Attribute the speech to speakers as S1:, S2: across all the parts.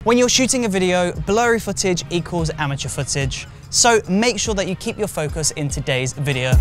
S1: When you're shooting a video, blurry footage equals amateur footage. So make sure that you keep your focus in today's video.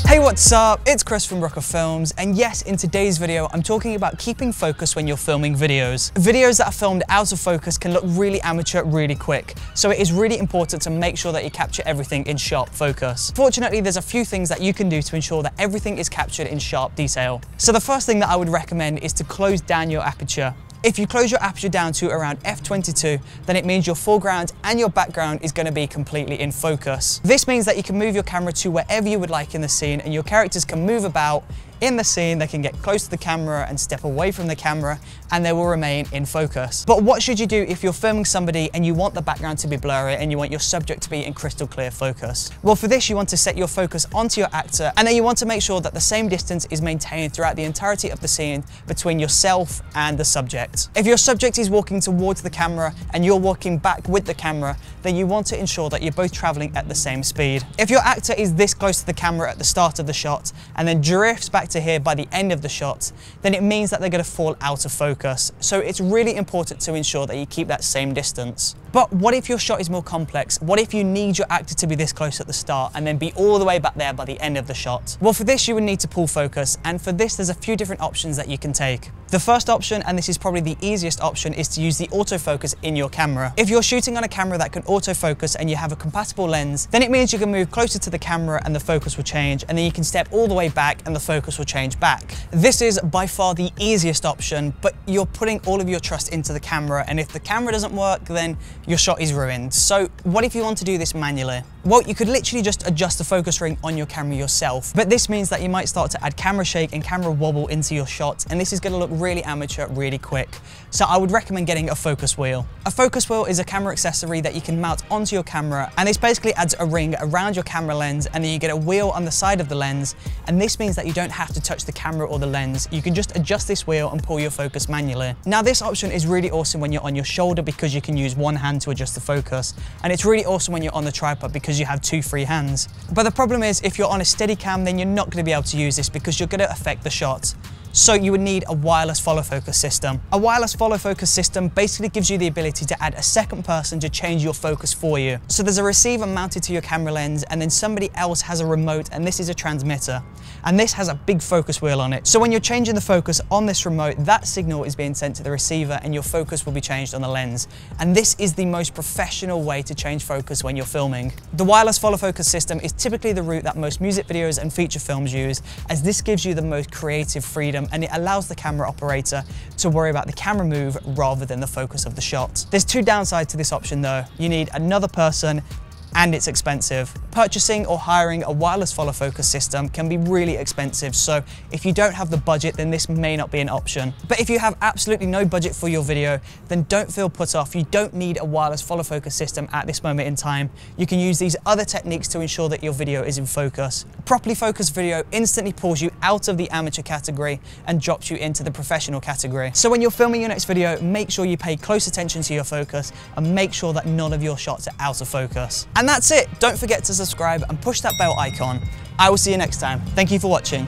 S1: Hey, what's up? It's Chris from Brooker Films, and yes, in today's video, I'm talking about keeping focus when you're filming videos. Videos that are filmed out of focus can look really amateur really quick, so it is really important to make sure that you capture everything in sharp focus. Fortunately, there's a few things that you can do to ensure that everything is captured in sharp detail. So the first thing that I would recommend is to close down your aperture. If you close your aperture down to around f22, then it means your foreground and your background is going to be completely in focus. This means that you can move your camera to wherever you would like in the scene, and your characters can move about in the scene. They can get close to the camera and step away from the camera, and they will remain in focus. But what should you do if you're filming somebody and you want the background to be blurry and you want your subject to be in crystal clear focus? Well, for this, you want to set your focus onto your actor, and then you want to make sure that the same distance is maintained throughout the entirety of the scene between yourself and the subject. If your subject is walking towards the camera and you're walking back with the camera, then you want to ensure that you're both traveling at the same speed. If your actor is this close to the camera at the start of the shot and then drifts back to here by the end of the shot, then it means that they're going to fall out of focus. So it's really important to ensure that you keep that same distance. But what if your shot is more complex? What if you need your actor to be this close at the start and then be all the way back there by the end of the shot? Well, for this, you would need to pull focus, and for this, there's a few different options that you can take. The first option, and this is probably the easiest option, is to use the autofocus in your camera. If you're shooting on a camera that can autofocus and you have a compatible lens, then it means you can move closer to the camera and the focus will change, and then you can step all the way back and the focus will change back. This is by far the easiest option, but you're putting all of your trust into the camera, and if the camera doesn't work, then your shot is ruined. So what if you want to do this manually? Well, you could literally just adjust the focus ring on your camera yourself, but this means that you might start to add camera shake and camera wobble into your shot, and this is going to look really amateur really quick. So I would recommend getting a focus wheel. A focus wheel is a camera accessory that you can mount onto your camera, and this basically adds a ring around your camera lens, and then you get a wheel on the side of the lens, and this means that you don't have to touch the camera or the lens. You can just adjust this wheel and pull your focus manually. Now, this option is really awesome when you're on your shoulder because you can use one hand to adjust the focus, and it's really awesome when you're on the tripod because you have two free hands. But the problem is, if you're on a steady cam, then you're not going to be able to use this because you're going to affect the shot. So you would need a wireless follow focus system. A wireless follow focus system basically gives you the ability to add a second person to change your focus for you. So there's a receiver mounted to your camera lens, and then somebody else has a remote, and this is a transmitter. And this has a big focus wheel on it. So when you're changing the focus on this remote, that signal is being sent to the receiver and your focus will be changed on the lens. And this is the most professional way to change focus when you're filming. The wireless follow focus system is typically the route that most music videos and feature films use, as this gives you the most creative freedom, and it allows the camera operator to worry about the camera move rather than the focus of the shot. There's two downsides to this option though. You need another person, and it's expensive. Purchasing or hiring a wireless follow focus system can be really expensive, so if you don't have the budget, then this may not be an option. But if you have absolutely no budget for your video, then don't feel put off. You don't need a wireless follow focus system at this moment in time. You can use these other techniques to ensure that your video is in focus. A properly focused video instantly pulls you out of the amateur category and drops you into the professional category. So when you're filming your next video, make sure you pay close attention to your focus and make sure that none of your shots are out of focus. And that's it. Don't forget to subscribe and push that bell icon. I will see you next time. Thank you for watching.